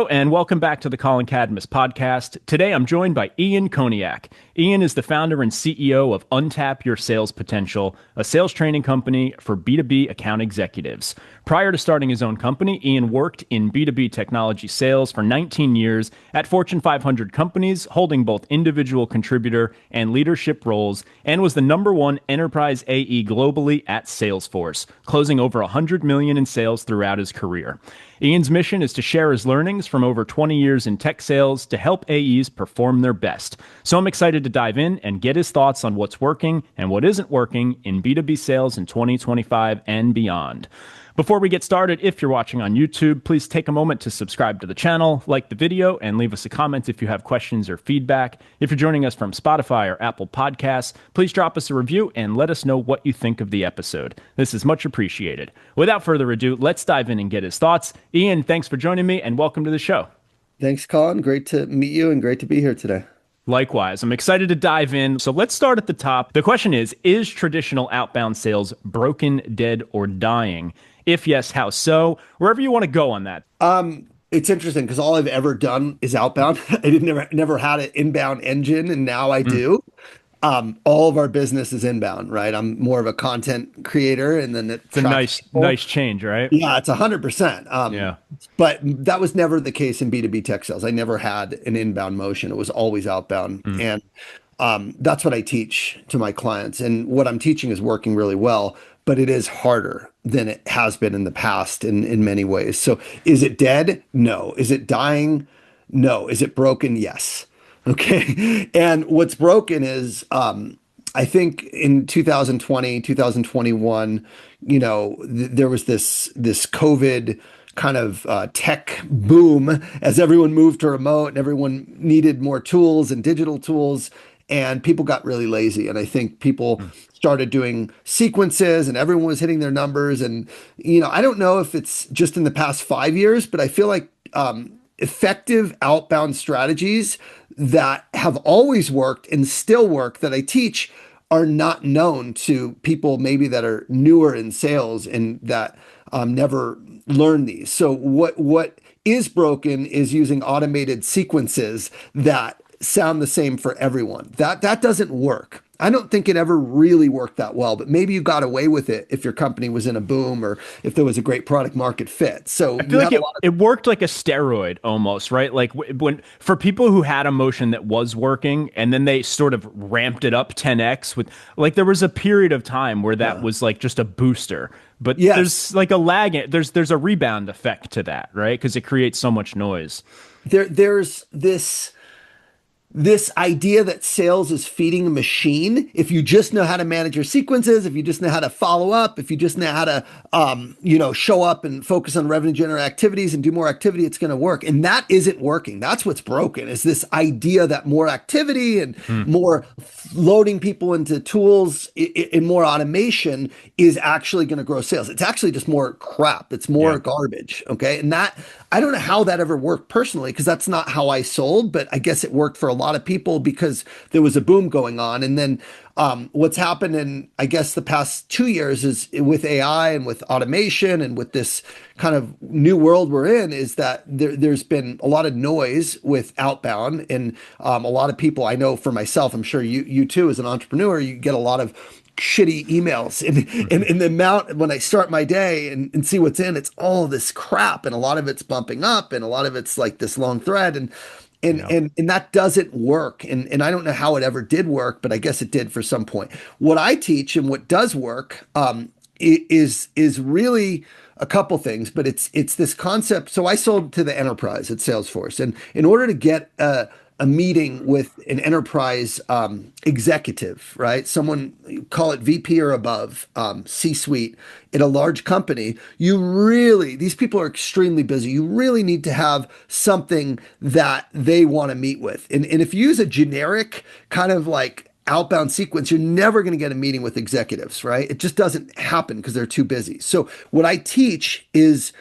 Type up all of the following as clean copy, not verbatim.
Hello, and welcome back to the Collin Cadmus Podcast. Today, I'm joined by Ian Koniak. Ian is the founder and CEO of Untap Your Sales Potential, a sales training company for B2B account executives. Prior to starting his own company, Ian worked in B2B technology sales for 19 years at Fortune 500 companies, holding both individual contributor and leadership roles, and was the #1 enterprise AE globally at Salesforce, closing over $100 million in sales throughout his career. Ian's mission is to share his learnings from over 20 years in tech sales to help AEs perform their best. So I'm excited to dive in and get his thoughts on what's working and what isn't working in B2B sales in 2025 and beyond. Before we get started, if you're watching on YouTube, please take a moment to subscribe to the channel, like the video, and leave us a comment if you have questions or feedback. If you're joining us from Spotify or Apple Podcasts, please drop us a review and let us know what you think of the episode. This is much appreciated. Without further ado, let's dive in and get his thoughts. Ian, thanks for joining me and welcome to the show. Thanks, Collin. Great to meet you and great to be here today. Likewise, I'm excited to dive in. So let's start at the top. The question is traditional outbound sales broken, dead, or dying? If yes, how so? Wherever you want to go on that. It's interesting because all I've ever done is outbound. I never had an inbound engine, and now I do. All of our business is inbound, right? I'm more of a content creator, and then it's a nice change, right? Yeah, it's 100%. Yeah. But that was never the case in B2B tech sales. I never had an inbound motion. It was always outbound. And that's what I teach to my clients. And what I'm teaching is working really well, but it is harder than it has been in the past in many ways. So is it dead? No. Is it dying? No. Is it broken? Yes. Okay. And what's broken is, I think in 2020, 2021, there was this COVID kind of tech boom as everyone moved to remote and everyone needed more tools and digital tools. And people got really lazy. And I think people started doing sequences and everyone was hitting their numbers. And, I don't know if it's just in the past 5 years, but I feel like effective outbound strategies that have always worked and still work that I teach are not known to people maybe that are newer in sales and that never learned these. So what is broken is using automated sequences that sound the same for everyone. That doesn't work. I don't think it ever really worked that well, but maybe you got away with it if your company was in a boom or if there was a great product market fit. So I feel like it worked like a steroid almost, right? Like when for people who had a motion that was working and then they sort of ramped it up 10x with like there was a period of time where that was like just a booster. But there's like a lag, there's a rebound effect to that, right? Because it creates so much noise. There's this idea that sales is feeding a machine. If you just know how to manage your sequences, if you just know how to follow up, if you just know how to, show up and focus on revenue generating activities and do more activity, it's going to work. And that isn't working. That's what's broken is this idea that more activity and more loading people into tools and more automation is actually going to grow sales. It's actually just more crap. It's more garbage. Okay. And that, I don't know how that ever worked personally, because that's not how I sold, but I guess it worked for a lot of people because there was a boom going on. And then what's happened in, I guess, the past 2 years is with AI and with automation and with this kind of new world we're in is that there's been a lot of noise with outbound and a lot of people I know for myself, I'm sure you too, as an entrepreneur, you get a lot of shitty emails and the amount when I start my day and see what's in, it's all this crap and a lot of it's bumping up and a lot of it's like this long thread and that doesn't work. And I don't know how it ever did work, but I guess it did for some point. What I teach and what does work is really a couple things, but it's this concept. So I sold to the enterprise at Salesforce, and in order to get a meeting with an enterprise executive, right? Someone, call it VP or above, C-suite in a large company, these people are extremely busy. You really need to have something that they want to meet with. And if you use a generic kind of like outbound sequence, you're never going to get a meeting with executives, right? It just doesn't happen because they're too busy. So what I teach is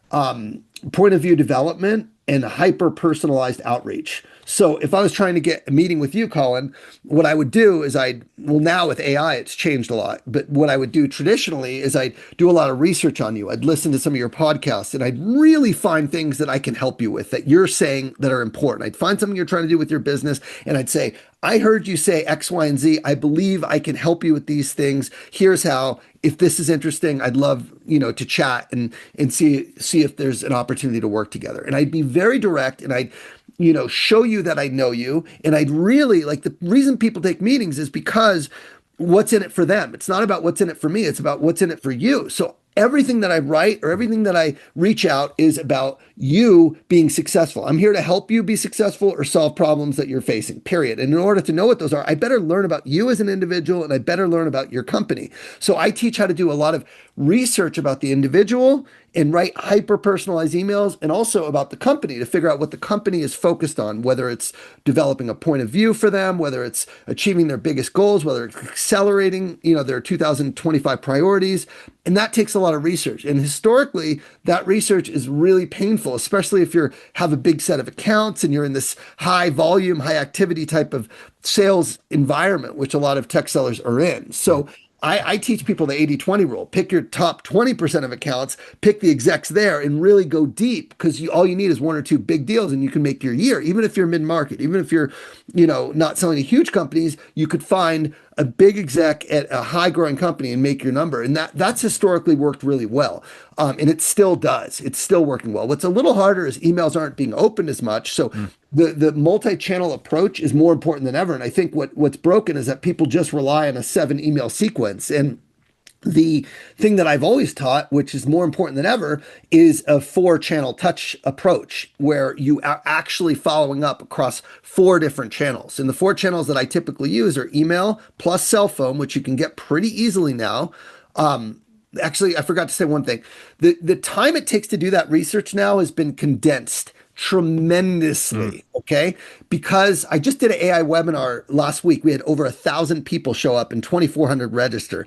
point of view development and hyper personalized outreach. So if I was trying to get a meeting with you, Colin, what I would do is well, now with AI, it's changed a lot. But what I would do traditionally is I'd do a lot of research on you. I'd listen to some of your podcasts and I'd really find things that I can help you with that you're saying that are important. I'd find something you're trying to do with your business and I'd say, I heard you say X, Y, and Z. I believe I can help you with these things. Here's how. If this is interesting, I'd love, to chat and see if there's an opportunity to work together. And I'd be very direct and I'd, show you that I know you. And I'd really like the reason people take meetings is because what's in it for them. It's not about what's in it for me. It's about what's in it for you. So everything that I write or everything that I reach out is about you being successful. I'm here to help you be successful or solve problems that you're facing, period. And in order to know what those are, I better learn about you as an individual and I better learn about your company. So I teach how to do a lot of research about the individual and write hyper-personalized emails and also about the company to figure out what the company is focused on, whether it's developing a point of view for them, whether it's achieving their biggest goals, whether it's accelerating, their 2025 priorities. And that takes a lot of research. And historically, that research is really painful, especially if you have a big set of accounts and you're in this high volume, high activity type of sales environment, which a lot of tech sellers are in. So I teach people the 80-20 rule. Pick your top 20% of accounts, pick the execs there and really go deep because all you need is one or two big deals and you can make your year. Even if you're mid-market, even if you're, not selling to huge companies, you could find a big exec at a high growing company and make your number. And that's historically worked really well. And it still does. It's still working well. What's a little harder is emails aren't being opened as much. So the multi-channel approach is more important than ever. And I think what's broken is that people just rely on a 7 email sequence. And the thing that I've always taught, which is more important than ever, is a 4-channel touch approach where you are actually following up across 4 different channels. And the 4 channels that I typically use are email plus cell phone, which you can get pretty easily now. Actually, I forgot to say one thing. The time it takes to do that research now has been condensed tremendously, okay? Because I just did an AI webinar last week. We had over 1,000 people show up and 2,400 register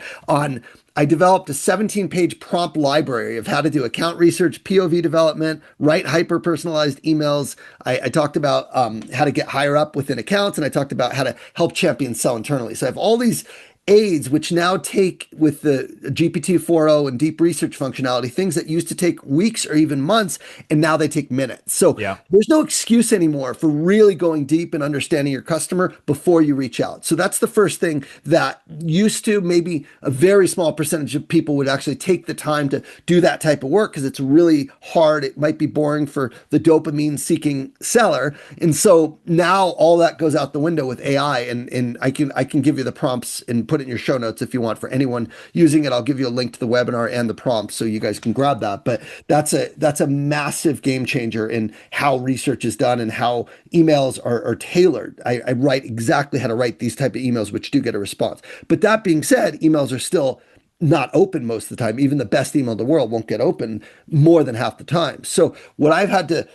I developed a 17-page prompt library of how to do account research, POV development, write hyper-personalized emails. I talked about how to get higher up within accounts, and I talked about how to help champions sell internally. So I have all these aids, which now take with the GPT 4.0 and deep research functionality, things that used to take weeks or even months, and now they take minutes. So there's no excuse anymore for really going deep and understanding your customer before you reach out. So that's the first thing that used to maybe a very small percentage of people would actually take the time to do that type of work because it's really hard. It might be boring for the dopamine seeking seller. And so now all that goes out the window with AI and I can give you the prompts and put it in your show notes if you want for anyone using it. I'll give you a link to the webinar and the prompts so you guys can grab that. But that's a massive game changer in how research is done and how emails are tailored. I write exactly how to write these type of emails, which do get a response. But that being said, emails are still not open most of the time. Even the best email in the world won't get open more than half the time. So what I've had to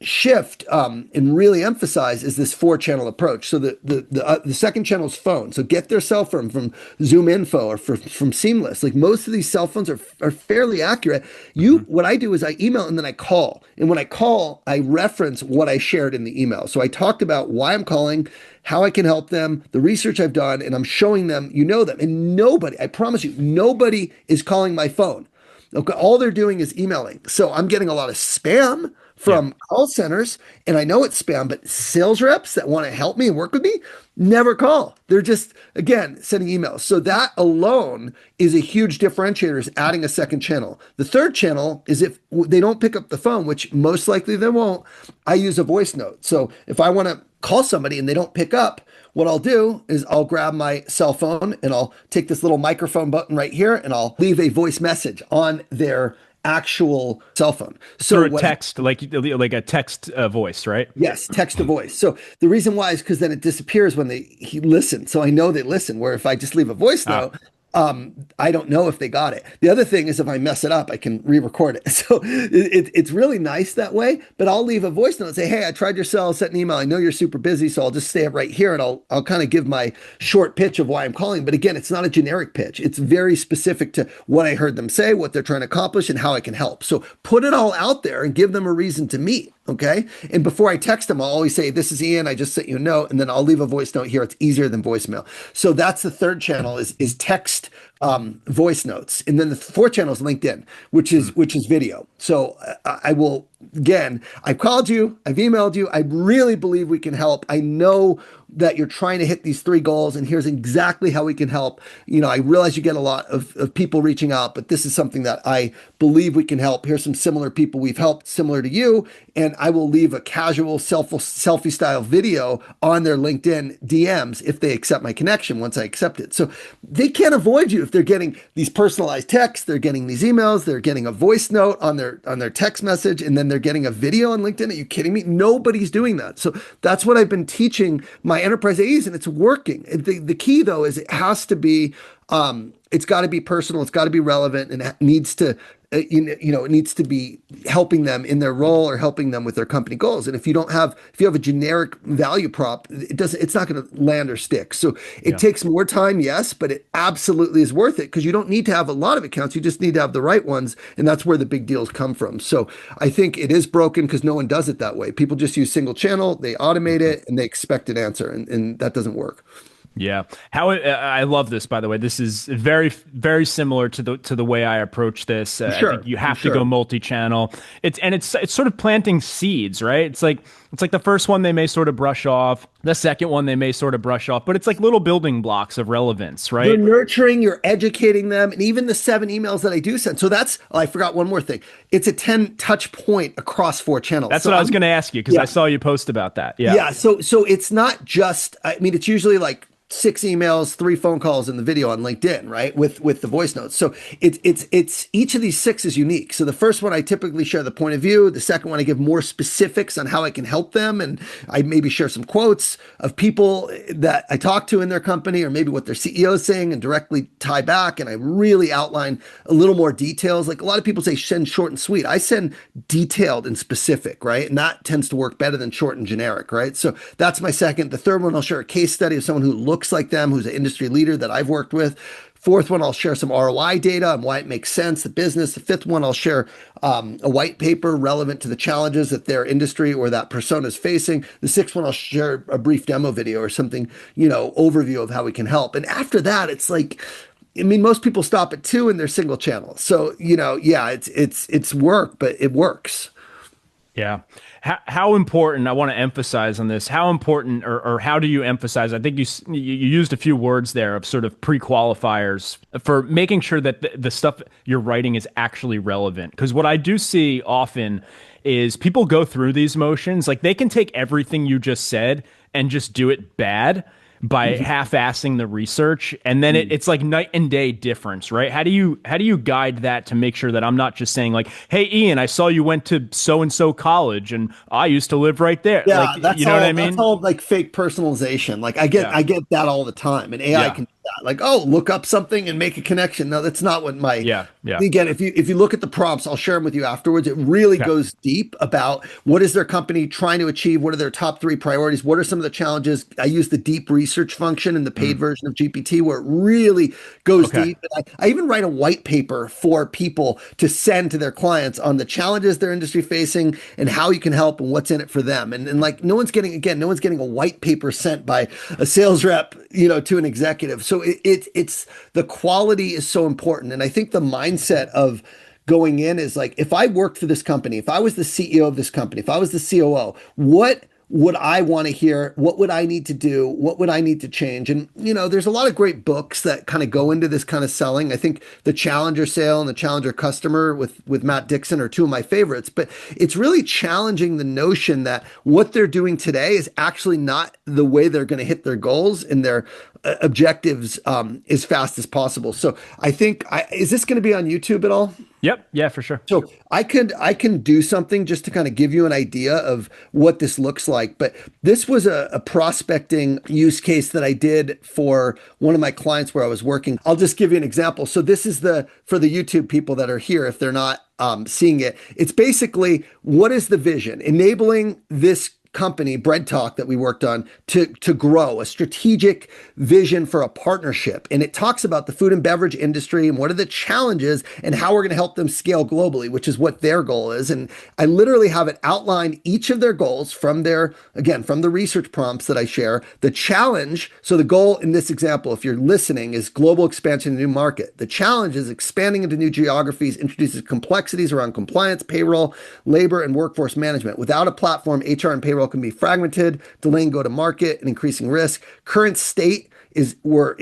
shift and really emphasize is this 4-channel approach. So the second channel is phone. So get their cell phone from Zoom Info or from Seamless. Like most of these cell phones are fairly accurate. What I do is I email and then I call. And when I call, I reference what I shared in the email. So I talked about why I'm calling, how I can help them, the research I've done, and I'm showing them, them. And nobody, I promise you, nobody is calling my phone. Okay, all they're doing is emailing. So I'm getting a lot of spam from call centers, and I know it's spam, but sales reps that want to help me and work with me never call. They're just, again, sending emails. So that alone is a huge differentiator, is adding a second channel. The third channel is if they don't pick up the phone, which most likely they won't, I use a voice note. So if I want to call somebody and they don't pick up, what I'll do is I'll grab my cell phone and I'll take this little microphone button right here and I'll leave a voice message on their actual cell phone. So a text, like a text voice, right? Yes, text to voice. So the reason why is because then it disappears when he listens. So I know they listen. Where if I just leave a voice note, I don't know if they got it. The other thing is if I mess it up, I can re-record it. So it's really nice that way, but I'll leave a voice note and say, hey, I tried your cell, sent an email. I know you're super busy, so I'll just stay up right here and I'll kind of give my short pitch of why I'm calling. But again, it's not a generic pitch. It's very specific to what I heard them say, what they're trying to accomplish and how I can help. So put it all out there and give them a reason to meet. Okay. And before I text them, I'll always say, "This is Ian. I just sent you a note." And then I'll leave a voice note here. It's easier than voicemail. So that's the third channel is text voice notes. And then the fourth channel is LinkedIn, which is video. So I will, again, I've called you, I've emailed you. I really believe we can help. I know that you're trying to hit these three goals, and here's exactly how we can help. I realize you get a lot of people reaching out, but this is something that I believe we can help. Here's some similar people we've helped similar to you. And I will leave a casual selfie style video on their LinkedIn DMs if they accept my connection once I accept it. So they can't avoid you if they're getting these personalized texts, they're getting these emails, they're getting a voice note on their text message, and then they're getting a video on LinkedIn. Are you kidding me? Nobody's doing that. So that's what I've been teaching my enterprise AEs, and it's working. The key though is it has to be, it's got to be personal, it's got to be relevant, and it needs to, it needs to be helping them in their role or helping them with their company goals. And if you have a generic value prop, it's not going to land or stick. So it takes more time, yes, but it absolutely is worth it because you don't need to have a lot of accounts. You just need to have the right ones. And that's where the big deals come from. So I think it is broken because no one does it that way. People just use single channel, they automate it, and they expect an answer. And that doesn't work. Yeah. I love this, by the way. This is very, very similar to the way I approach this. Sure. I think you have to go multi-channel. It's sort of planting seeds, right? It's like the first one they may sort of brush off, the second one they may sort of brush off, but it's like little building blocks of relevance, right? You're nurturing, you're educating them, and even the 7 emails that I do send. So I forgot one more thing. It's a 10 touch point across 4 channels. That's what I was going to ask you because I saw you post about that. Yeah. Yeah. So it's not just, it's usually like 6 emails, 3 phone calls, and the video on LinkedIn, right? With the voice notes. So it's each of these 6 is unique. So the first one, I typically share the point of view. The second one, I give more specifics on how I can help them. And I maybe share some quotes of people that I talk to in their company, or maybe what their CEO is saying, and directly tie back. And I really outline a little more details. Like a lot of people say, send short and sweet. I send detailed and specific, right? And that tends to work better than short and generic, right? So that's my second. The third one, I'll share a case study of someone who looks like them, who's an industry leader that I've worked with. Fourth one, I'll share some ROI data on why it makes sense, the business. The fifth one, I'll share a white paper relevant to the challenges that their industry or that persona is facing. The sixth one, I'll share a brief demo video or something, overview of how we can help. And after that, it's like, most people stop at 2 and they're single channel. So, it's work, but it works. Yeah. How important, I want to emphasize on this, how important or how do you emphasize, I think you used a few words there of sort of pre-qualifiers for making sure that the stuff you're writing is actually relevant. Because what I do see often is people go through these motions, like they can take everything you just said and just do it bad by half-assing the research, and then it's like night and day difference, right? How do you guide that to make sure that I'm not just saying like, "Hey, Ian, I saw you went to so and so college, and I used to live right there." Yeah, like, that's you know all, what I mean? That's all like fake personalization. Like I get that all the time, and AI can do that. Like, oh, look up something and make a connection. No, that's not what my Again, if you look at the prompts, I'll share them with you afterwards. It really goes deep about what is their company trying to achieve, what are their top 3 priorities, what are some of the challenges. I use the deep research function in the paid version of GPT where it really goes deep. And I even write a white paper for people to send to their clients on the challenges their industry facing and how you can help and what's in it for them. And like no one's getting a white paper sent by a sales rep, to an executive. So it's the quality is so important. And I think the mindset of going in is like, if I worked for this company, if I was the CEO of this company, if I was the COO, what would I want to hear? What would I need to do? What would I need to change? And, there's a lot of great books that kind of go into this kind of selling. I think the Challenger Sale and the Challenger Customer with Matt Dixon are 2 of my favorites, but it's really challenging the notion that what they're doing today is actually not the way they're going to hit their goals and their objectives as fast as possible. So I think, is this going to be on YouTube at all? Yep. Yeah, for sure. So I can do something just to kind of give you an idea of what this looks like. But this was a prospecting use case that I did for one of my clients where I was working. I'll just give you an example. So this is for the YouTube people that are here, if they're not seeing it. It's basically, what is the vision? Enabling this company, Bread Talk, that we worked on to grow a strategic vision for a partnership. And it talks about the food and beverage industry and what are the challenges and how we're going to help them scale globally, which is what their goal is. And I literally have it outline each of their goals from from the research prompts that I share, the challenge. So the goal in this example, if you're listening, is global expansion in a new market. The challenge is expanding into new geographies, introduces complexities around compliance, payroll, labor, and workforce management. Without a platform, HR and payroll can be fragmented, delaying go-to-market and increasing risk. Current state is we're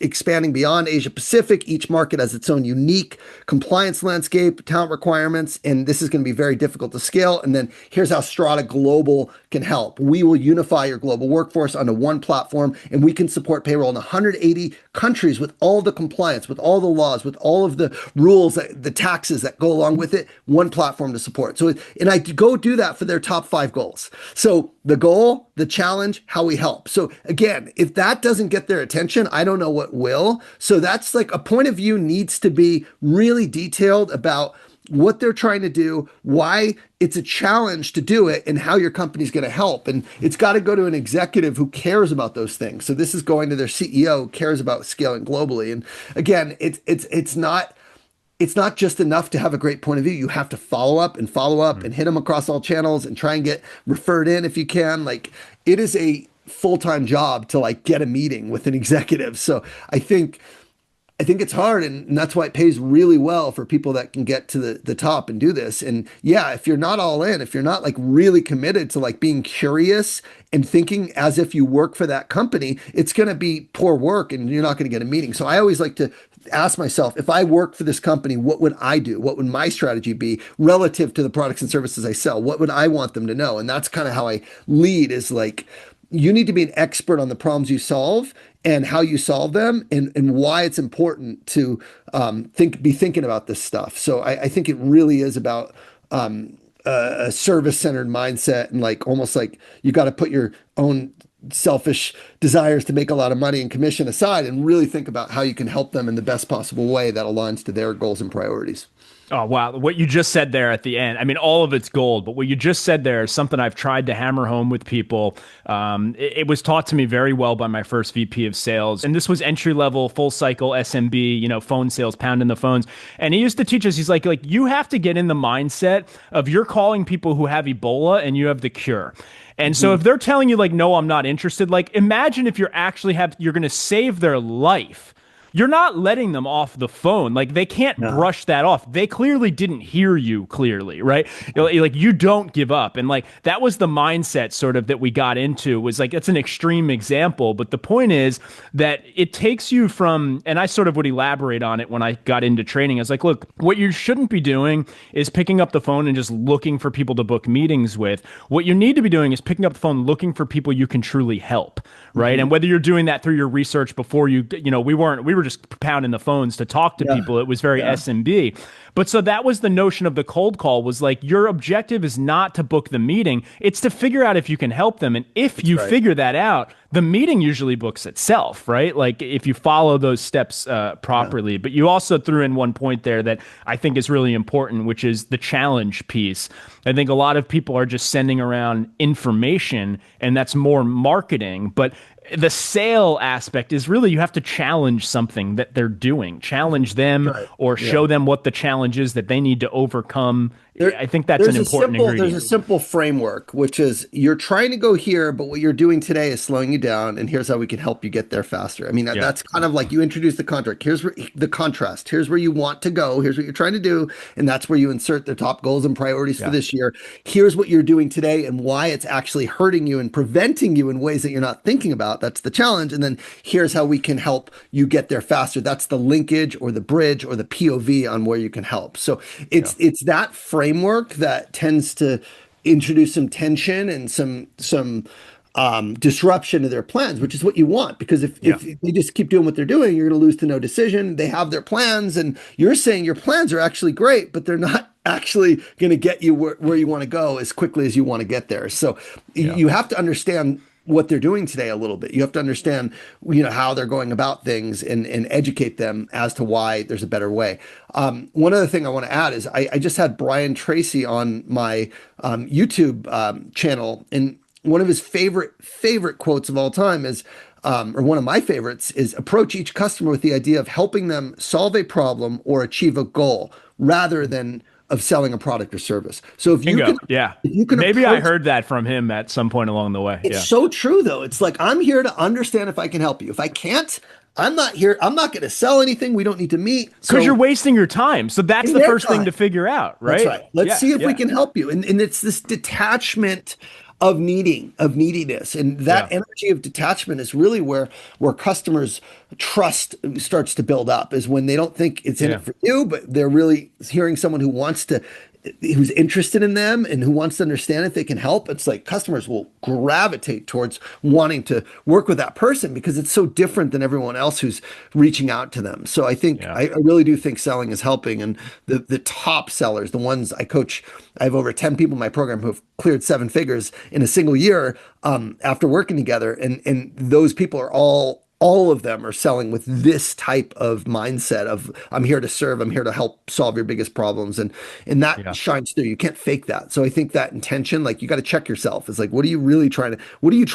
expanding beyond Asia Pacific. Each market has its own unique compliance landscape, talent requirements, and this is going to be very difficult to scale. And then here's how Strata Global can help. We will unify your global workforce onto one platform, and we can support payroll in 180 countries with all the compliance, with all the laws, with all of the rules, the taxes that go along with it, one platform to support. So, and I go do that for their top 5 goals. So the goal, the challenge, how we help. So again, if that doesn't get their attention, I don't know what will. So that's like a point of view needs to be really detailed about what they're trying to do, why it's a challenge to do it, and how your company's going to help. And it's got to go to an executive who cares about those things. So this is going to their CEO who cares about scaling globally. And again, it's not just enough to have a great point of view. You have to follow up and hit them across all channels and try and get referred in if you can. Like, it is a full-time job to like get a meeting with an executive. So I think it's hard, and that's why it pays really well for people that can get to the top and do this. And yeah, if you're not all in, if you're not like really committed to like being curious and thinking as if you work for that company, it's going to be poor work and you're not going to get a meeting. So I always like to ask myself, if I work for this company, what would I do? What would my strategy be relative to the products and services I sell? What would I want them to know? And that's kind of how I lead, is like, you need to be an expert on the problems you solve and how you solve them, and why it's important to be thinking about this stuff. So I think it really is about a service-centered mindset, and like almost like you got to put your own selfish desires to make a lot of money and commission aside and really think about how you can help them in the best possible way that aligns to their goals and priorities. Oh, wow. What you just said there at the end, I mean, all of it's gold, but what you just said there is something I've tried to hammer home with people. It was taught to me very well by my first VP of sales. And this was entry level, full cycle SMB, phone sales, pounding the phones. And he used to teach us, he's like, you have to get in the mindset of you're calling people who have Ebola and you have the cure. And so if they're telling you like, no, I'm not interested, like imagine if you're going to save their life. You're not letting them off the phone. Like, they can't brush that off. They clearly didn't hear you clearly, right? Like, you don't give up. And like, that was the mindset sort of that we got into, was like, it's an extreme example. But the point is that it takes you from, and I sort of would elaborate on it when I got into training. I was like, look, what you shouldn't be doing is picking up the phone and just looking for people to book meetings with. What you need to be doing is picking up the phone, looking for people you can truly help, right? And whether you're doing that through your research before we were just pounding the phones to talk to people. It was very SMB. But so that was the notion of the cold call, was like, your objective is not to book the meeting. It's to figure out if you can help them. And if you figure that out, the meeting usually books itself, right? Like, if you follow those steps properly. But you also threw in one point there that I think is really important, which is the challenge piece. I think a lot of people are just sending around information, and that's more marketing. But the sale aspect is really, you have to challenge something that they're doing, challenge them, or show them what the challenge is that they need to overcome. I think that's an important ingredient. There's a simple framework, which is, you're trying to go here, but what you're doing today is slowing you down, and here's how we can help you get there faster. I mean, that's kind of like, you introduce the contract. Here's the contrast. Here's where you want to go. Here's what you're trying to do. And that's where you insert the top goals and priorities for this year. Here's what you're doing today and why it's actually hurting you and preventing you in ways that you're not thinking about. That's the challenge. And then here's how we can help you get there faster. That's the linkage or the bridge or the POV on where you can help. So it's that framework that tends to introduce some tension and some disruption to their plans, which is what you want. Because if they just keep doing what they're doing, you're going to lose to no decision. They have their plans, and you're saying your plans are actually great, but they're not actually going to get you where you want to go as quickly as you want to get there. So you have to understand what they're doing today a little bit. You have to understand, how they're going about things, and educate them as to why there's a better way. One other thing I want to add is I just had Brian Tracy on my YouTube channel, and one of his favorite quotes of all time is, or one of my favorites is, approach each customer with the idea of helping them solve a problem or achieve a goal rather than of selling a product or service. So Bingo. Yeah. if you can Maybe I approach, heard that from him at some point along the way. it's Yeah. so true though. It's like, I'm here to understand if I can help you. If I can't, I'm not here. I'm not going to sell anything. We don't need to meet. Because So you're wasting your time. So that's in the their first thing time. to figure out, right? That's right. Let's Yeah. see if we Yeah. can help you. And it's this detachment of neediness. And that Yeah. energy of detachment is really where customers trust starts to build up, is when they don't think it's in Yeah. it for you, but they're really hearing someone who's interested in them and who wants to understand if they can help. It's like customers will gravitate towards wanting to work with that person because it's so different than everyone else who's reaching out to them. So I think Yeah. I really do think selling is helping. And the top sellers, the ones I coach, I have over 10 people in my program who have cleared 7 figures in a single year after working together. And those people are all of them are selling with this type of mindset of, I'm here to serve, I'm here to help solve your biggest problems. And that Yeah. shines through. You can't fake that. So I think that intention, like, you got to check yourself. It's like, what are you trying to do? Are you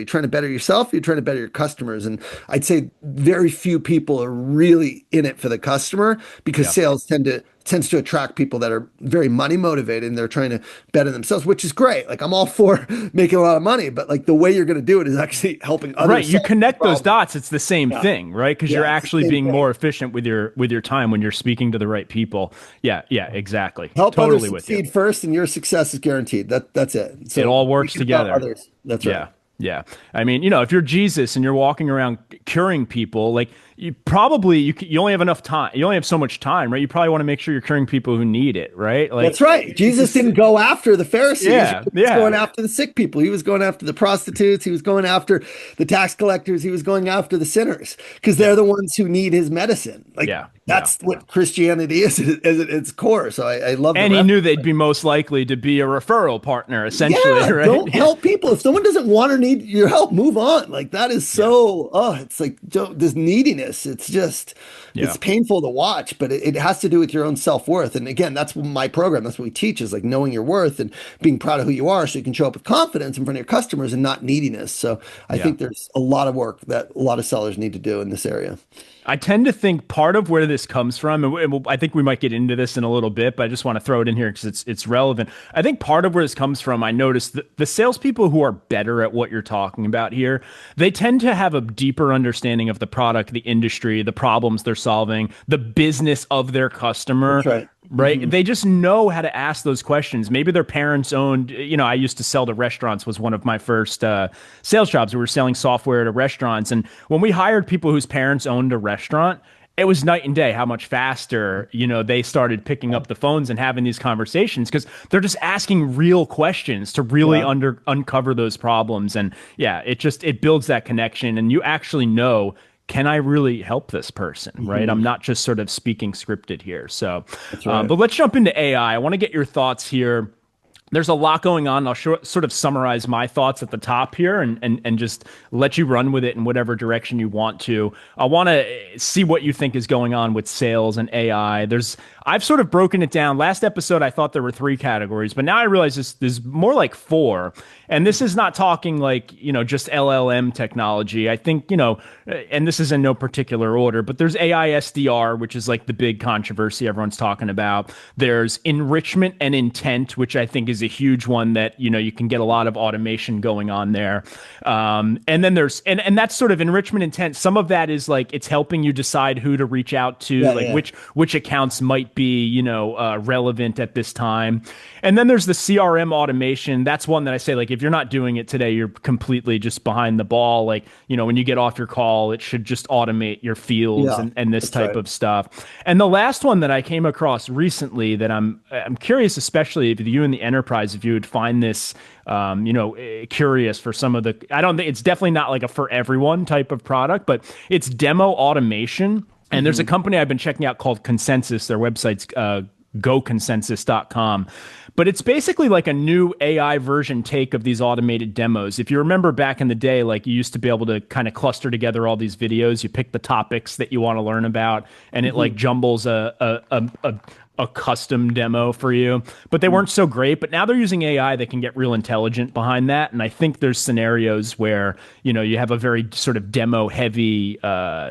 trying to better yourself? You're trying to better your customers. And I'd say very few people are really in it for the customer, because Yeah. sales tends to attract people that are very money motivated and they're trying to better themselves, which is great. Like, I'm all for making a lot of money, but like, the way you're going to do it is actually helping others. Right. You solve connect those problems. dots. It's the same thing, right? Because you're Yeah, it's the actually same being thing. more efficient with your time when you're speaking to the right people. Yeah. Yeah. Exactly. Help Totally others with you. succeed first, and your success is guaranteed. That's it. So It all works thinking about together. others. That's Yeah. right. Yeah. I mean, if you're Jesus and you're walking around curing people, like, you only have enough time. You only have so much time, right? You probably want to make sure you're curing people who need it, right? Like, That's right. Jesus didn't go after the Pharisees. Yeah, He was yeah. going after the sick people. He was going after the prostitutes. He was going after the tax collectors. He was going after the sinners, because they're the ones who need his medicine. Like, Yeah, that's what Christianity is at its core. So I love and the he reference. knew they'd be most likely to be a referral partner, essentially, Yeah, right? don't help people. If someone doesn't want or need your help, move on. Like, that is so, it's like, this neediness. It's just, Yeah. it's painful to watch, but it has to do with your own self-worth. And again, that's what my program, that's what we teach, is like knowing your worth and being proud of who you are, so you can show up with confidence in front of your customers and not neediness. So I think there's a lot of work that a lot of sellers need to do in this area. I tend to think part of where this comes from, I think we might get into this in a little bit, but I just want to throw it in here because it's relevant. I think part of where this comes from, I noticed that the salespeople who are better at what you're talking about here, they tend to have a deeper understanding of the product, the industry, the problems they're solving, the business of their customer. That's right. Right. They just know how to ask those questions. Maybe their parents owned, I used to sell to restaurants, was one of my first sales jobs. We were selling software to restaurants. And when we hired people whose parents owned a restaurant, it was night and day how much faster, they started picking up the phones and having these conversations, because they're just asking real questions to really uncover those problems. And it builds that connection, and you actually know, can I really help this person, right? I'm not just sort of speaking scripted here. So, right. but let's jump into AI. I want to get your thoughts here. There's a lot going on. I'll sort of summarize my thoughts at the top here and just let you run with it in whatever direction you want to. I want to see what you think is going on with sales and AI. I've sort of broken it down. Last episode, I thought there were 3 categories, but now I realize there's more like 4. And this is not talking like, just LLM technology. I think, and this is in no particular order, but there's AI SDR, which is like the big controversy everyone's talking about. There's enrichment and intent, which I think is a huge one that, you can get a lot of automation going on there. And then there's, and that's sort of enrichment intent. Some of that is like, it's helping you decide who to reach out to, which accounts might be, relevant at this time. And then there's the CRM automation. That's one that I say, like, if you're not doing it today, you're completely just behind the ball. Like, when you get off your call, it should just automate your fields and this type of stuff. And the last one that I came across recently that I'm curious, especially if you in the enterprise, if you would find this, curious for some of the, I don't think it's definitely not like a for everyone type of product, but it's demo automation. And there's a company I've been checking out called Consensus. Their website's goconsensus.com. But it's basically like a new AI version take of these automated demos. If you remember back in the day, like, you used to be able to kind of cluster together all these videos. You pick the topics that you want to learn about, and it like jumbles a a custom demo for you, but they weren't so great. But now they're using AI that can get real intelligent behind that. And I think there's scenarios where, you have a very sort of demo heavy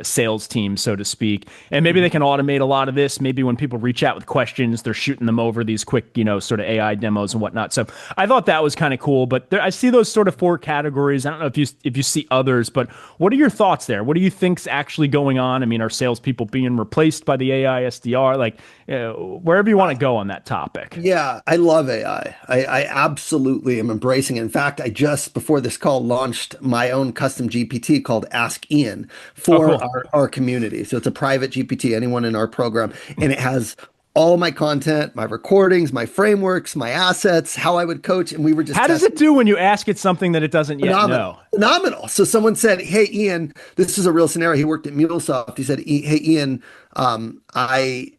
sales team, so to speak. And maybe they can automate a lot of this. Maybe when people reach out with questions, they're shooting them over these quick, sort of AI demos and whatnot. So I thought that was kind of cool. But I see those sort of four categories. I don't know if you see others, but what are your thoughts there? What do you think's actually going on? I mean, are salespeople being replaced by the AI SDR? Like, wherever you want to go on that topic. Yeah, I love AI. I absolutely am embracing it. In fact, I just before this call launched my own custom GPT called Ask Ian for cool. our community. So it's a private GPT, anyone in our program, and it has all my content, my recordings, my frameworks, my assets, how I would coach. And we were just How does it do when you ask it something that it doesn't yet know? Phenomenal. So someone said, "Hey, Ian, this is a real scenario." He worked at MuleSoft. He said, "Hey, Ian, I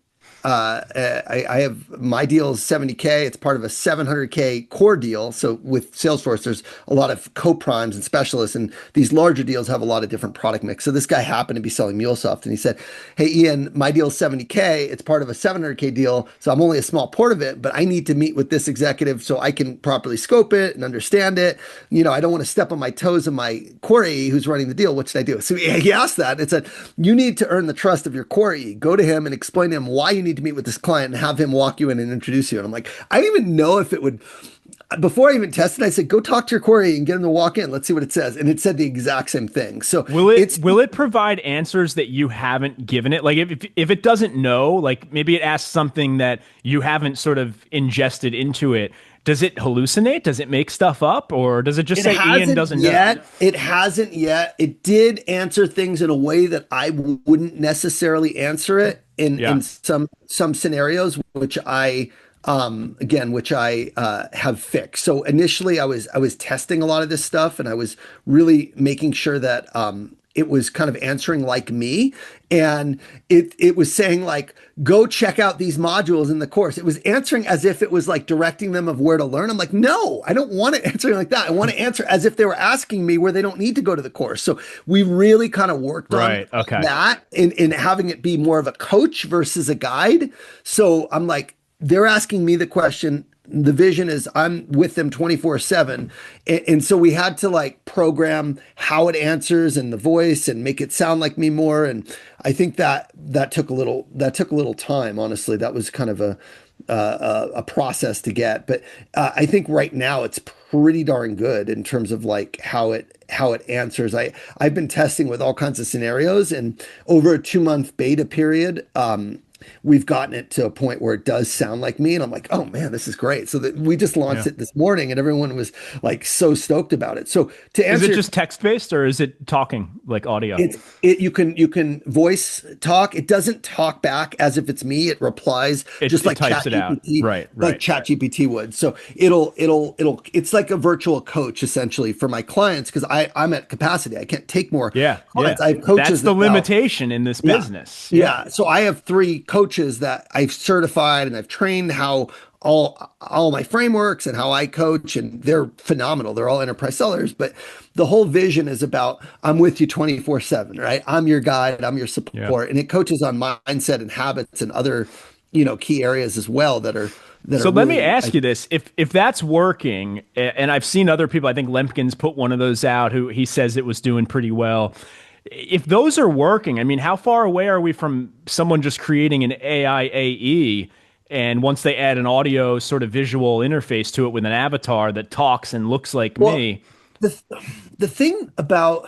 have my deal is 70K. It's part of a 700K core deal. So with Salesforce, there's a lot of co-primes and specialists, and these larger deals have a lot of different product mix. So this guy happened to be selling MuleSoft, and he said, "Hey, Ian, my deal is 70K. It's part of a 700K deal. So I'm only a small part of it, but I need to meet with this executive so I can properly scope it and understand it. I don't want to step on my toes of my core AE who's running the deal. What should I do?" So he asked that. It said, "You need to earn the trust of your core AE. Go to him and explain to him why you need to meet with this client and have him walk you in and introduce you." And I'm like, I didn't even know if it would. Before I even tested, I said, "Go talk to your core AE and get him to walk in. Let's see what it says." And it said the exact same thing. So will it provide answers that you haven't given it? Like if it doesn't know, like maybe it asks something that you haven't sort of ingested into it. Does it hallucinate? Does it make stuff up? Or does it just say Ian doesn't know? It hasn't yet. It did answer things in a way that I wouldn't necessarily answer it in some scenarios, which I have fixed. So initially I was testing a lot of this stuff, and I was really making sure that it was kind of answering like me, and it was saying like, "Go check out these modules in the course." It was answering as if it was like directing them of where to learn. I'm like, no, I don't want to answer like that. I want to answer as if they were asking me where they don't need to go to the course. So we really kind of worked on that in having it be more of a coach versus a guide. So I'm like, they're asking me the question. The vision is I'm with them 24/7. And so we had to like program how it answers and the voice and make it sound like me more. And I think that took a little time. Honestly, that was kind of a process to get. But I think right now it's pretty darn good in terms of like how it answers. I've been testing with all kinds of scenarios, and over a 2-month beta period, we've gotten it to a point where it does sound like me, and I'm like, oh man, this is great. So that we just launched it this morning, and everyone was like so stoked about it. So to answer, is it just text based or is it talking like audio? You can voice talk. It doesn't talk back as if it's me. It replies just like types it out, right? Like ChatGPT would. So it's like a virtual coach essentially for my clients, because I'm at capacity. I can't take more clients. I have coaches. That's the limitation in this business. Yeah. So I have 3 coaches that I've certified and I've trained how all my frameworks and how I coach, and they're phenomenal. They're all enterprise sellers, but the whole vision is about I'm with you 24/7, right? I'm your guide, I'm your support, and it coaches on mindset and habits and other, key areas as well that are. So let me ask you this: if that's working, and I've seen other people, I think Lemkin's put one of those out, who he says it was doing pretty well. If those are working, I mean, how far away are we from someone just creating an AI AE, and once they add an audio sort of visual interface to it with an avatar that talks and looks like me? The thing about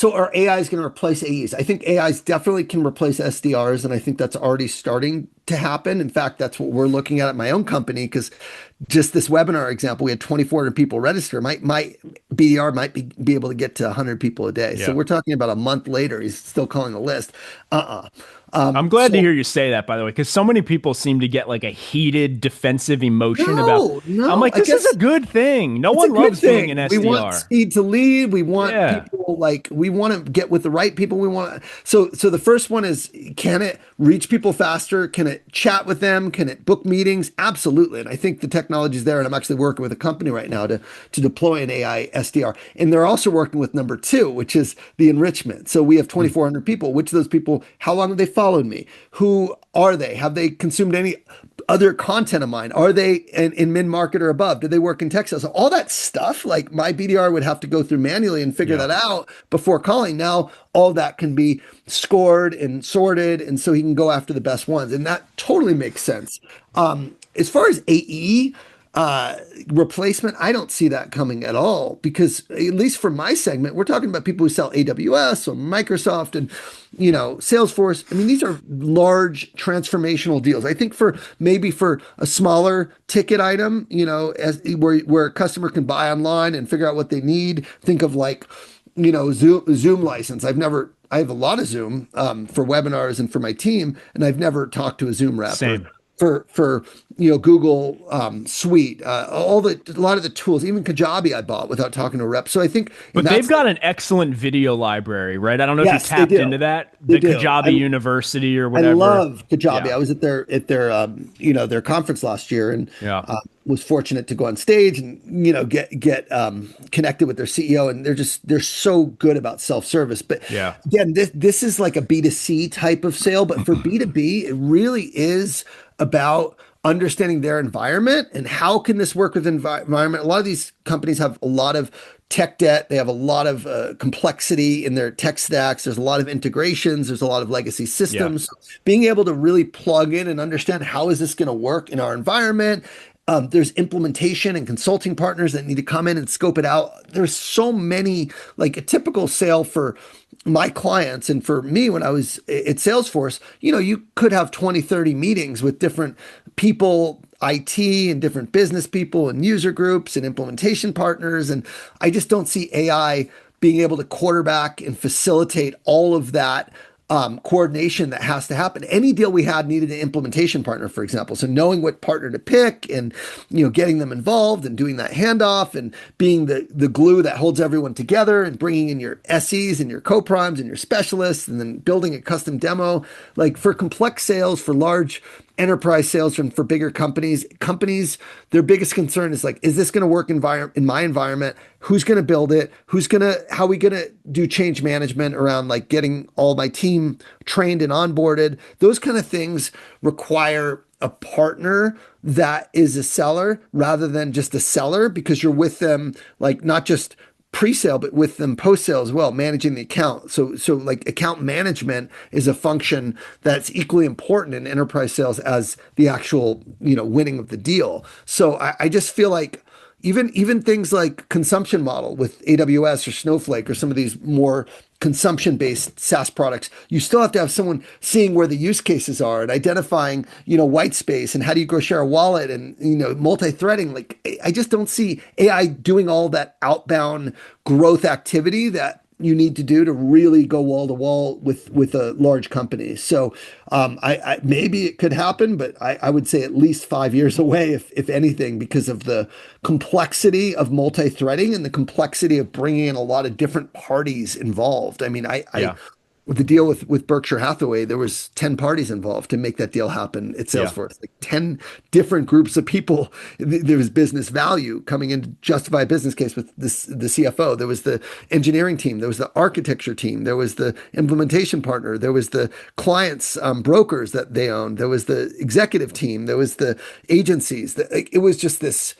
our AI is going to replace AEs. I think AIs definitely can replace SDRs, and I think that's already starting to happen. In fact, that's what we're looking at my own company, because just this webinar example, we had 2,400 people register. My BDR might be able to get to 100 people a day. So we're talking about a month later, he's still calling the list. I'm glad to hear you say that, by the way, because so many people seem to get like a heated defensive emotion about. I'm like, this is a good thing. No one loves being an SDR. We want speed to lead. We want people we want to get with the right people. We want. So the first one is, can it reach people faster? Can it chat with them? Can it book meetings? Absolutely. And I think the technology is there. And I'm actually working with a company right now to deploy an AI SDR. And they're also working with number two, which is the enrichment. So we have 2,400 people. Which of those people, how long have they followed me? Who are they? Have they consumed any other content of mine? Are they in mid-market or above? Do they work in tech sales? So all that stuff, like my BDR would have to go through manually and figure that out before calling. Now, all that can be scored and sorted. And so he can go after the best ones. And that totally makes sense. As far as AE, replacement, I don't see that coming at all because at least for my segment, we're talking about people who sell AWS or Microsoft and, Salesforce. I mean, these are large transformational deals. I think for a smaller ticket item, as where a customer can buy online and figure out what they need, think of like, Zoom license. I have a lot of Zoom for webinars and for my team, and I've never talked to a Zoom rep. Same. For Google Suite, a lot of the tools, even Kajabi I bought without talking to a rep. So I think, but they've got an excellent video library, right? I don't know if you tapped into that, the Kajabi University or whatever. I love Kajabi. Yeah. I was at their conference last year and was fortunate to go on stage and get connected with their CEO, and they're so good about self-service. But again, this is like a B2C type of sale, but for B2B, it really is about understanding their environment and how can this work with environment. A lot of these companies have a lot of tech debt. They have a lot of complexity in their tech stacks. There's a lot of integrations. There's a lot of legacy systems. Being able to really plug in and understand how is this going to work in our environment. There's implementation and consulting partners that need to come in and scope it out. There's so many, like a typical sale for my clients and for me when I was at Salesforce, you could have 20, 30 meetings with different people, IT and different business people and user groups and implementation partners. And I just don't see AI being able to quarterback and facilitate all of that coordination that has to happen. Any deal we had needed an implementation partner, for example. So knowing what partner to pick and, getting them involved and doing that handoff and being the glue that holds everyone together and bringing in your SEs and your co-primes and your specialists and then building a custom demo. Like for complex sales, for large enterprise sales and for bigger companies, their biggest concern is like, is this going to work in my environment? Who's going to build it? How are we going to do change management around like getting all my team trained and onboarded? Those kind of things require a partner that is a seller rather than just a seller, because you're with them, like not just pre-sale, but with them post-sale as well, managing the account. So like account management is a function that's equally important in enterprise sales as the actual, winning of the deal. So I just feel like even things like consumption model with AWS or Snowflake or some of these more consumption-based SaaS products, you still have to have someone seeing where the use cases are and identifying, white space and how do you go share a wallet and, multi-threading. Like, I just don't see AI doing all that outbound growth activity that you need to do to really go wall to wall with a large company. So I maybe it could happen, but I would say at least 5 years away, if anything, because of the complexity of multi-threading and the complexity of bringing in a lot of different parties involved. I mean, with the deal with Berkshire Hathaway, there was 10 parties involved to make that deal happen at Salesforce. Like 10 different groups of people. There was business value coming in to justify a business case with the CFO. There was the engineering team. There was the architecture team. There was the implementation partner. There was the clients, brokers that they owned. There was the executive team. There was the agencies. It was just this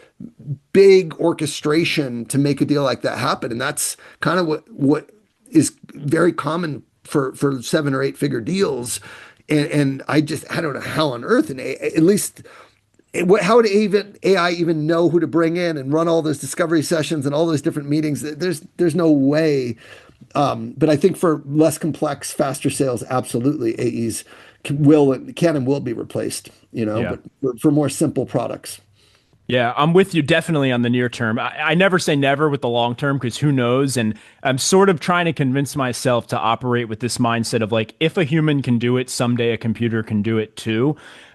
big orchestration to make a deal like that happen. And that's kind of what is very common for 7 or 8 figure deals. And I don't know how on earth, how would AI even know who to bring in and run all those discovery sessions and all those different meetings? There's no way. But I think for less complex, faster sales, absolutely AEs can and will be replaced, but for more simple products. Yeah, I'm with you definitely on the near term. I never say never with the long term, because who knows? And I'm sort of trying to convince myself to operate with this mindset of like, if a human can do it, someday a computer can do it too.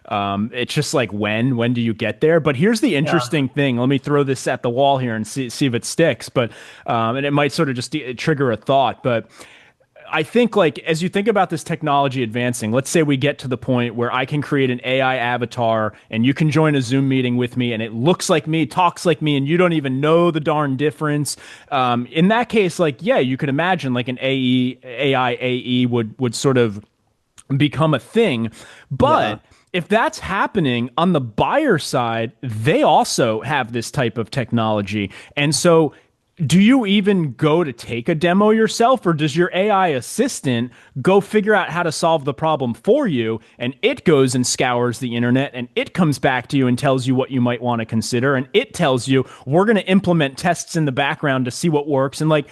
It's just like, when do you get there? But here's the interesting thing. Let me throw this at the wall here and see if it sticks. But and it might sort of just trigger a thought. But I think like as you think about this technology advancing, let's say we get to the point where I can create an AI avatar and you can join a Zoom meeting with me and it looks like me, talks like me, and you don't even know the darn difference. In that case, like, yeah, you could imagine like an AI AE would sort of become a thing. Yeah. But if that's happening on the buyer side, they also have this type of technology. And so do you even go to take a demo yourself, or does your AI assistant go figure out how to solve the problem for you, and it goes and scours the internet and it comes back to you and tells you what you might want to consider, and it tells you we're going to implement tests in the background to see what works? And like,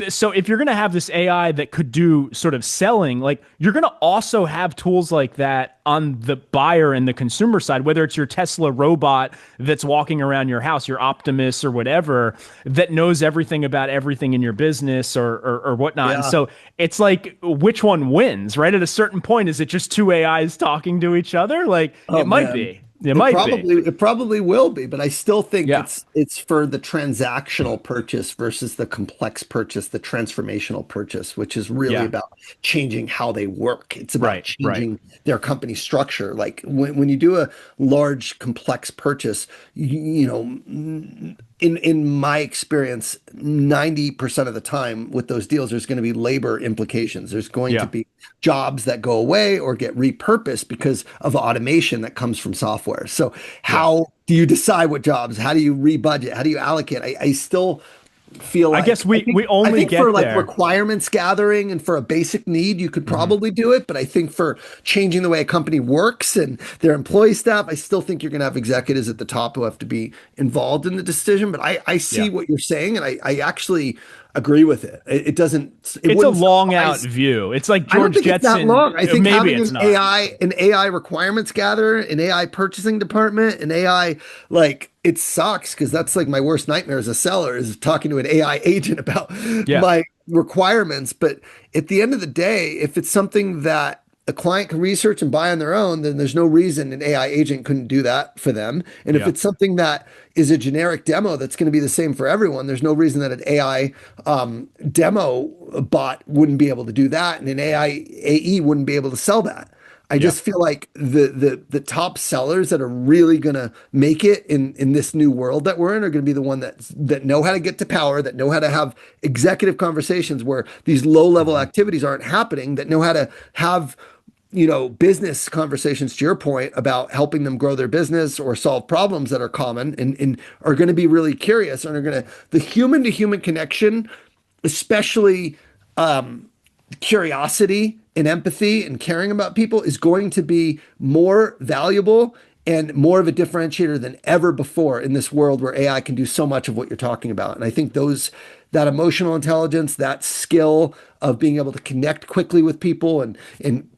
so if you're going to have this AI that could do sort of selling, like you're going to also have tools like that on the buyer and the consumer side, whether it's your Tesla robot that's walking around your house, your Optimus or whatever, that knows everything about everything in your business or whatnot. And Yeah. so it's like, which one wins, right? At a certain point, is it just two AIs talking to each other? Like Oh it might man. be. It might be. It probably will be, but I still think Yeah. it's for the transactional purchase versus the complex purchase, the transformational purchase, which is really Yeah. about changing how they work. It's about Right. Right. changing their company structure. Like when you do a large complex purchase, you know, in my experience, 90% of the time with those deals, there's going to be labor implications. There's going to Yeah. be jobs that go away or get repurposed because of automation that comes from software. So Yeah. how do you decide what jobs? How do you rebudget? How do you allocate? I still feel I guess like we I only think for get like there. requirements gathering and for a basic need, you could Mhm. probably do it. But I think for changing the way a company works and their employee staff, I still think you're going to have executives at the top who have to be involved in the decision. But I see Yeah. what you're saying, and I actually agree with it. It doesn't, it It's a wouldn't long out surprise. view. It's like I don't George think it's that Jetson. long. I think Maybe having it's not. An AI requirements gatherer, an AI purchasing department, an AI, like, it sucks because that's like my worst nightmare as a seller is talking to an AI agent about Yeah. my requirements. But at the end of the day, if it's something that a client can research and buy on their own, then there's no reason an AI agent couldn't do that for them. And if Yeah. it's something that is a generic demo that's going to be the same for everyone, there's no reason that an AI demo bot wouldn't be able to do that, and an AI AE wouldn't be able to sell that. I Yeah. just feel like the top sellers that are really gonna make it in this new world that we're in are gonna be the one that know how to get to power, that know how to have executive conversations where these low level Mhm. activities aren't happening, that know how to have business conversations to your point about helping them grow their business or solve problems that are common and are going to be really curious and are going to the human to human connection, especially curiosity and empathy and caring about people is going to be more valuable and more of a differentiator than ever before in this world where AI can do so much of what you're talking about. And I think that emotional intelligence, that skill of being able to connect quickly with people and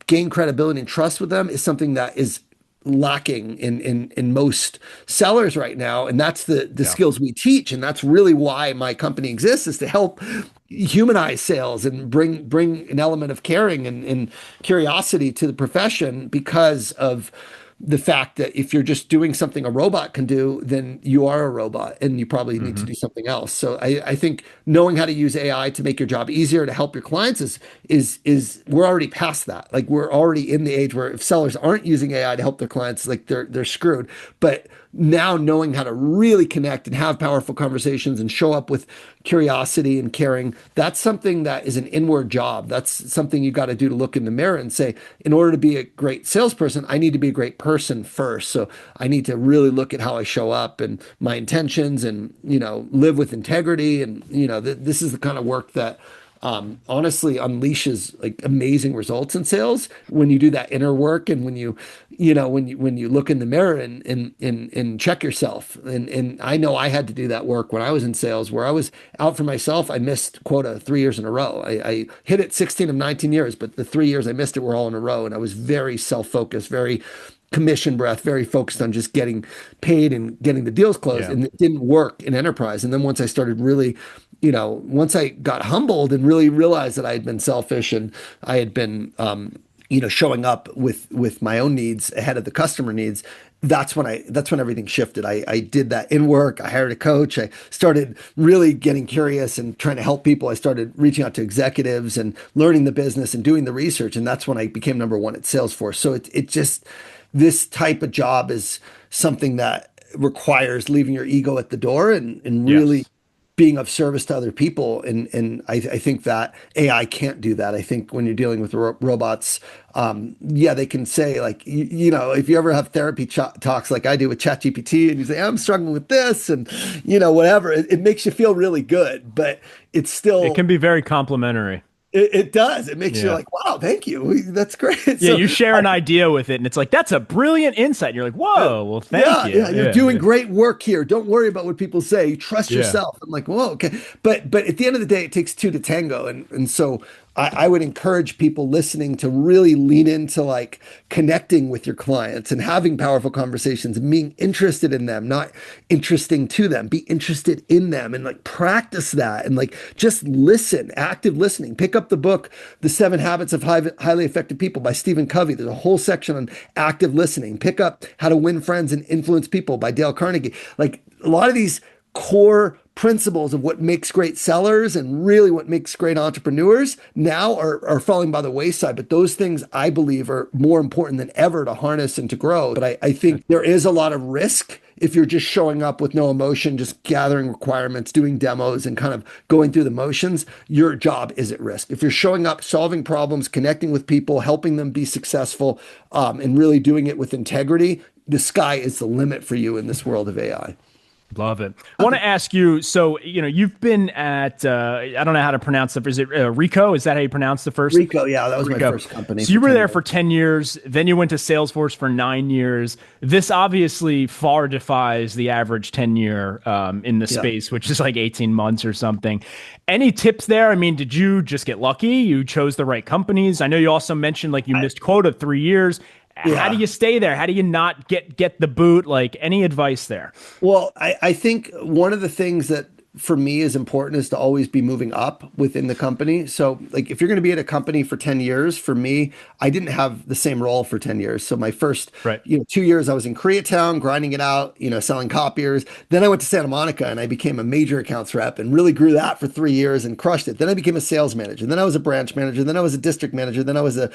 gain credibility and trust with them is something that is lacking in most sellers right now. And that's the Yeah. skills we teach. And that's really why my company exists, is to help humanize sales and bring an element of caring and curiosity to the profession, because of the fact that if you're just doing something a robot can do, then you are a robot and you probably need to Hmm. do something else. So I think knowing how to use AI to make your job easier to help your clients is we're already past that. Like we're already in the age where if sellers aren't using AI to help their clients, like they're screwed. But now knowing how to really connect and have powerful conversations and show up with curiosity and caring, that's something that is an inward job. That's something you got to do to look in the mirror and say, in order to be a great salesperson, I need to be a great person first. So I need to really look at how I show up and my intentions and, live with integrity. And, this is the kind of work that honestly unleashes like amazing results in sales when you do that inner work and when you look in the mirror and check yourself. And I know I had to do that work when I was in sales, where I was out for myself. I missed quota 3 years in a row. I hit it 16 of 19 years, but the 3 years I missed it were all in a row. And I was very self-focused, very commission breath, very focused on just getting paid and getting the deals closed. Yeah. And it didn't work in enterprise. And then once I started really, once I got humbled and really realized that I had been selfish and I had been showing up with my own needs ahead of the customer needs, that's when everything shifted. I did that in work. I hired a coach. I started really getting curious and trying to help people. I started reaching out to executives and learning the business and doing the research. And that's when I became number one at Salesforce. So it just, this type of job is something that requires leaving your ego at the door and really Yes. being of service to other people. And I think that AI can't do that. I think when you're dealing with robots, yeah, they can say like, if you ever have therapy talks like I do with ChatGPT and you say, I'm struggling with this and, whatever, it makes you feel really good, but it's It still, can be very complimentary. it does. It makes you Yeah. like, wow, thank you. That's great. Yeah, So you share an idea with it, and it's like, that's a brilliant insight. And you're like, whoa, well, thank yeah, you. yeah, you're Yeah, doing yeah, great work here. Don't worry about what people say. You trust yeah. yourself. I'm like, whoa, okay. But at the end of the day, it takes two to tango. And so I would encourage people listening to really lean into like connecting with your clients and having powerful conversations and being interested in them, not interesting to them. Be interested in them and like practice that and like just listen, active listening. Pick up the book, The 7 Habits of Highly Effective People by Stephen Covey. There's a whole section on active listening. Pick up How to Win Friends and Influence People by Dale Carnegie. Like a lot of these core principles of what makes great sellers and really what makes great entrepreneurs now are falling by the wayside. But those things I believe are more important than ever to harness and to grow. But I think there is a lot of risk if you're just showing up with no emotion, just gathering requirements, doing demos and kind of going through the motions. Your job is at risk. If you're showing up, solving problems, connecting with people, helping them be successful, and really doing it with integrity, the sky is the limit for you in this world of AI. Love it. I want to ask you, so, you've been at, I don't know how to pronounce the, is it Rico? Is that how you pronounce the first? Rico, yeah, that was my Rico. first company So you for were 10 there years. for 10 years, then you went to Salesforce for 9 years. This obviously far defies the average tenure in the Yeah. space, which is like 18 months or something. Any tips there? I mean, did you just get lucky? You chose the right companies? I know you also mentioned like you missed quota 3 years. How do Yeah. you stay there? How do you not get the boot? Like, any advice there? Well, I think one of the things that for me is important is to always be moving up within the company. So like if you're going to be at a company for 10 years, for me, I didn't have the same role for 10 years. So my first, Right. 2 years I was in Koreatown grinding it out, selling copiers. Then I went to Santa Monica and I became a major accounts rep and really grew that for 3 years and crushed it. Then I became a sales manager. Then I was a branch manager. Then I was a district manager. Then I was a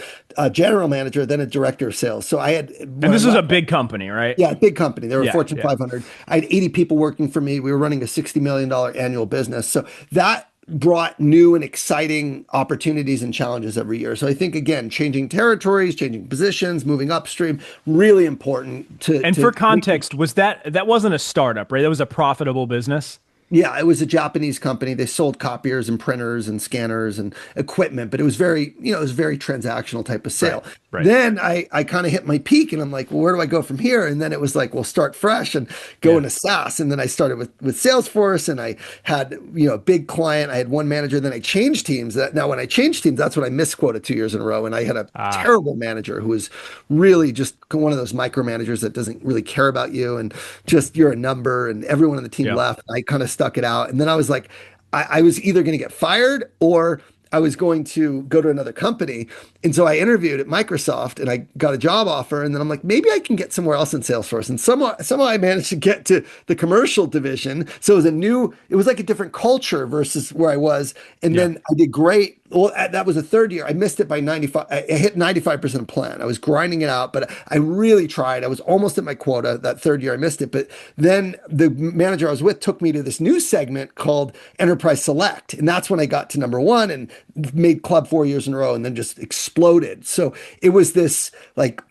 general manager, then a director of sales. So I had, when And I this is a left, big company, right? yeah, big company. They were Yeah, Fortune yeah. 500. I had 80 people working for me. We were running a $60 million annual business. So that brought new and exciting opportunities and challenges every year. So I think, again, changing territories, changing positions, moving upstream, really important And for context, was that wasn't a startup, right? That was a profitable business. Yeah, it was a Japanese company. They sold copiers and printers and scanners and equipment, but it was very transactional type of Right. sale. Right. Then I kind of hit my peak and I'm like, well, where do I go from here? And then it was like, well, start fresh and go Yeah. into SaaS. And then I started with Salesforce and I had, a big client. I had one manager, then I changed teams. Now when I changed teams, that's when I missed quota 2 years in a row. And I had a Ah, terrible manager who was really just one of those micromanagers that doesn't really care about you and just you're a number and everyone on the team yeah. left. I kind of stuck it out. And then I was like, I was either going to get fired or I was going to go to another company. And so I interviewed at Microsoft and I got a job offer. And then I'm like, maybe I can get somewhere else in Salesforce. And somehow I managed to get to the commercial division. So it was like a different culture versus where I was. And Yeah. then I did great. Well, that was the third year. I missed it by 95. I hit 95% plan. I was grinding it out, but I really tried. I was almost at my quota. That third year, I missed it. But then the manager I was with took me to this new segment called Enterprise Select. And that's when I got to number one and made club 4 years in a row and then just exploded. So it was this like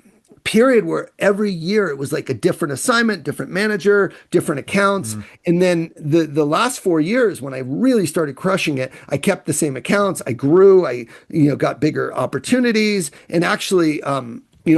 period where every year it was like a different assignment, different manager, different accounts. And then the last 4 years when I really started crushing it, I kept the same accounts. I grew, I got bigger opportunities and actually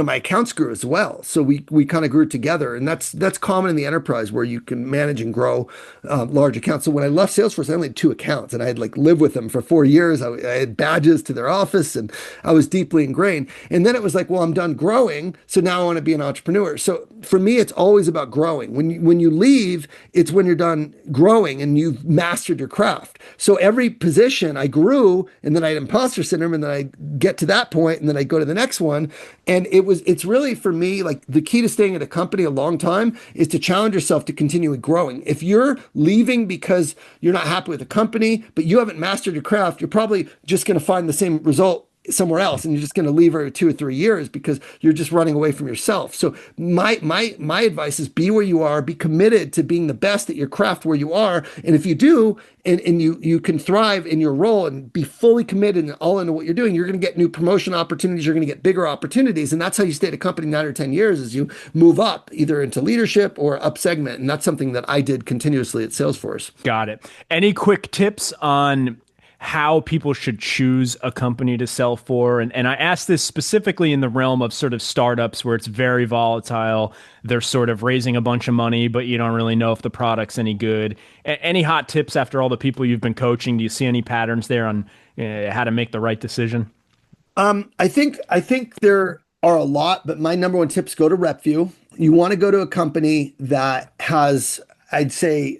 my accounts grew as well. So we kind of grew together, and that's common in the enterprise where you can manage and grow large accounts. So when I left Salesforce, I only had two accounts, and I had like lived with them for 4 years. I had badges to their office, and I was deeply ingrained. And then it was like, well, I'm done growing, so now I want to be an entrepreneur. So for me, it's always about growing. When you leave, it's when you're done growing and you've mastered your craft. So every position I grew, and then I had imposter syndrome, and then I get to that point, and then I go to the next one. And it's really for me, like the key to staying at a company a long time is to challenge yourself to continually growing. If you're leaving because you're not happy with the company, but you haven't mastered your craft, you're probably just going to find the same result somewhere else, and you're just going to leave every 2 or 3 years because you're just running away from yourself. So my advice is be where you are, be committed to being the best at your craft where you are. And if you do, and you can thrive in your role and be fully committed and all into what you're doing, you're going to get new promotion opportunities, you're going to get bigger opportunities. And that's how you stay at a company 9 or 10 years, is you move up either into leadership or up segment. And that's something that I did continuously at Salesforce. Got it. Any quick tips on how people should choose a company to sell for? And I ask this specifically in the realm of sort of startups where it's very volatile. They're sort of raising a bunch of money, but you don't really know if the product's any good. Any hot tips after all the people you've been coaching? Do you see any patterns there on how to make the right decision? I think there are a lot, but my number one tips: go to RepView. You want to go to a company that has, I'd say,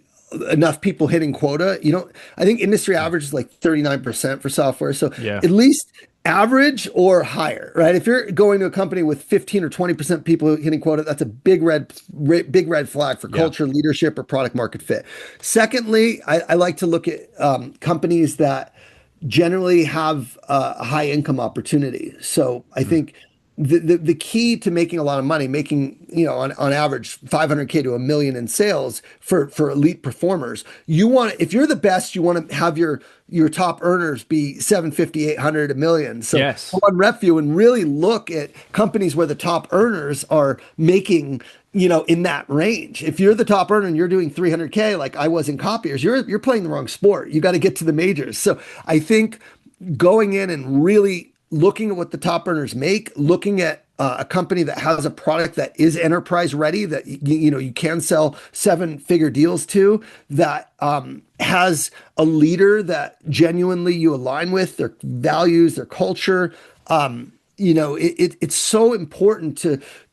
enough people hitting quota. I think industry average is like 39% for software. So Yeah. at least average or higher, right? If you're going to a company with 15 or 20% people hitting quota, that's a big red flag for culture, leadership, or product market fit. Secondly, I like to look at companies that generally have a high income opportunity. So I think the key to making a lot of money, making, on average 500K to $1 million in sales for elite performers, if you're the best, you want to have your top earners be 750, 800, $1 million. So Yes. go on RepView and really look at companies where the top earners are making, in that range. If you're the top earner and you're doing 300K, like I was in copiers, you're playing the wrong sport. You got to get to the majors. So I think going in and really looking at what the top earners make, looking at a company that has a product that is enterprise ready, that you can sell 7-figure deals to, that has a leader that genuinely you align with, their values, their culture. It's so important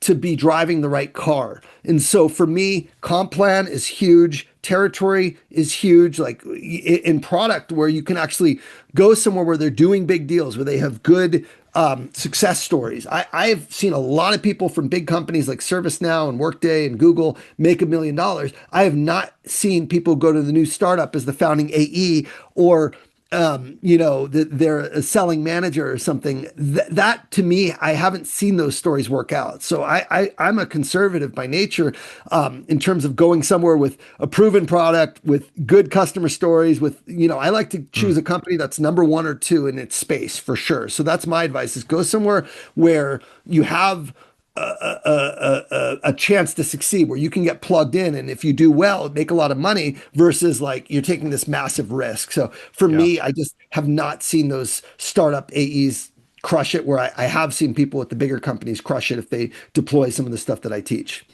to be driving the right car. And so for me, comp plan is huge. Territory is huge, like in product, where you can actually go somewhere where they're doing big deals, where they have good success stories. I've seen a lot of people from big companies like ServiceNow and Workday and Google make $1 million. I have not seen people go to the new startup as the founding AE, or they're a selling manager or something. That to me, I haven't seen those stories work out. So I'm a conservative by nature, in terms of going somewhere with a proven product, with good customer stories, I like to choose a company that's number 1 or 2 in its space for sure. So that's my advice: is go somewhere where you have a chance to succeed, where you can get plugged in, and if you do well, make a lot of money, versus like you're taking this massive risk. So for me, I just have not seen those startup AEs crush it, where I have seen people at the bigger companies crush it if they deploy some of the stuff that I teach.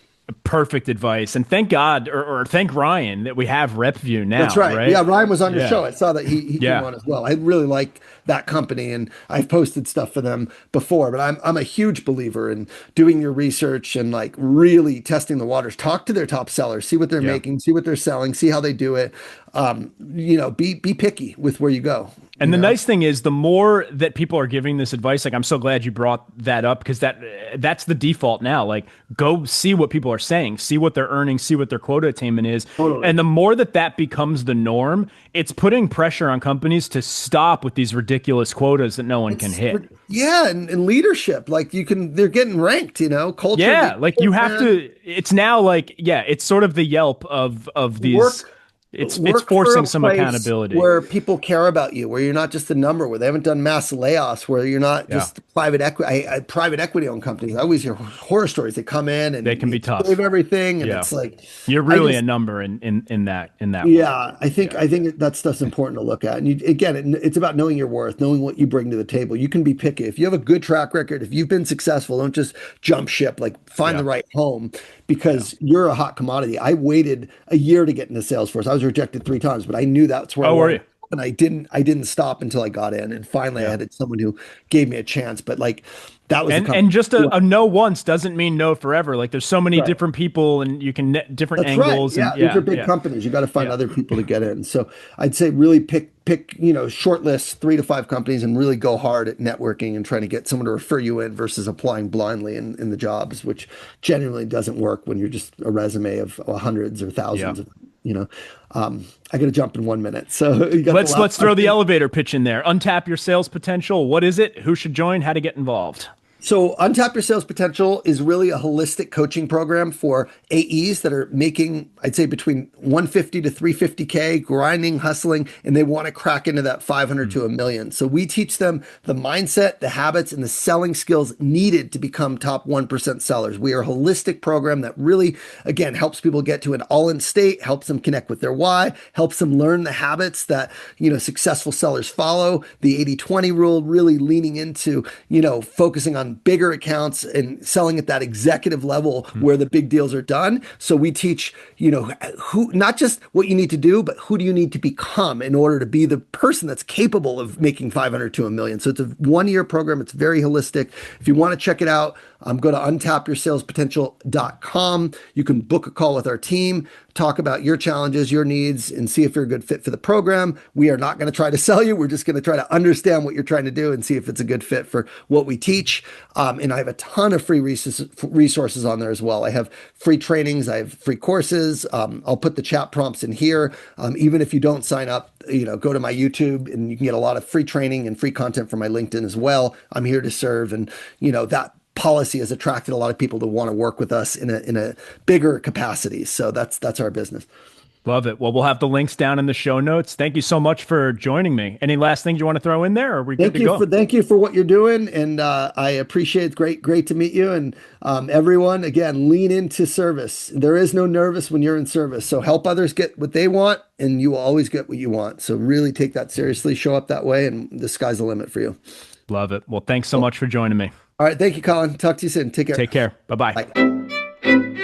Perfect advice. And thank God, or thank Ryan, that we have RepView now. That's right. Yeah, Ryan was on your show. I saw that he came Yeah. on as well. I really like that company, and I've posted stuff for them before. But I'm a huge believer in doing your research and like really testing the waters. Talk to their top sellers, see what they're making, see what they're selling, see how they do it. Be picky with where you go. And the nice thing is, the more that people are giving this advice, like I'm so glad you brought that up, because that's the default now. Like, go see what people are saying, see what they're earning, see what their quota attainment is. Totally. And the more that becomes the norm, it's putting pressure on companies to stop with these ridiculous quotas that no one can hit. Yeah, and leadership, like they're getting ranked, culture. Yeah, like you have to. It's now like, it's sort of the Yelp of these. It's Work for forcing a some place accountability. where people care about you, where you're not just a number, where they haven't done mass layoffs, where you're not Yeah. just private equity. Private equity owned companies. I always hear horror stories. They come in They and can be you save tough. everything, and Yeah. it's like, You're I really a just number in that world. yeah, I think Yeah. I think that stuff's important to look at. And again, it's about knowing your worth, knowing what you bring to the table. You can be picky. If you have a good track record, if you've been successful, don't just jump ship. Like find the Yeah. right home Yeah. because you're a hot commodity. I waited a year to get into Salesforce. I was rejected 3 times, but I knew that's where I Oh, were wanted. you? And I didn't stop until I got in. And finally I Yeah. had someone who gave me a chance. But like that was the And company. just a no once doesn't mean no forever. Like there's so many Right. different people and you can different That's right. angles and Yeah, these are yeah, big yeah, companies. You got to find yeah. other people to get in. So I'd say really pick, short list 3 to 5 companies and really go hard at networking and trying to get someone to refer you in versus applying blindly in the jobs, which genuinely doesn't work when you're just a resume of hundreds or Yeah. thousands of, you know. I got to jump in 1 minute. So you got the last Let's throw the question. elevator pitch in there. Untap your sales potential. What is it? Who should join? How to get involved? So, Untap Your Sales Potential is really a holistic coaching program for AEs that are making, I'd say, between 150 to 350K, grinding, hustling, and they want to crack into that 500 to a million. So, we teach them the mindset, the habits, and the selling skills needed to become top 1% sellers. We are a holistic program that really, again, helps people get to an all-in state, helps them connect with their why, helps them learn the habits that, successful sellers follow, the 80/20 rule, really leaning into, focusing on bigger accounts and selling at that executive level where the big deals are done. So we teach, who, not just what you need to do, but who do you need to become in order to be the person that's capable of making 500 to a million. So it's a 1 year program. It's very holistic. If you want to check it out, go to untapyoursalespotential.com. You can book a call with our team, talk about your challenges, your needs, and see if you're a good fit for the program. We are not going to try to sell you. We're just going to try to understand what you're trying to do and see if it's a good fit for what we teach. And I have a ton of free resources on there as well. I have free trainings. I have free courses. I'll put the chat prompts in here. Even if you don't sign up, go to my YouTube and you can get a lot of free training and free content from my LinkedIn as well. I'm here to serve. And, that policy has attracted a lot of people to want to work with us in a bigger capacity. So that's our business. Love it. Well, we'll have the links down in the show notes. Thank you so much for joining me. Any last things you want to throw in there? Or are we good to go? Thank you for what you're doing, and I appreciate it. Great to meet you. And everyone, again, lean into service. There is no nervous when you're in service. So help others get what they want, and you will always get what you want. So really take that seriously. Show up that way, and the sky's the limit for you. Love it. Well, thanks so much for joining me. All right, thank you, Collin. Talk to you soon. Take care. Take care. Bye-bye. Bye.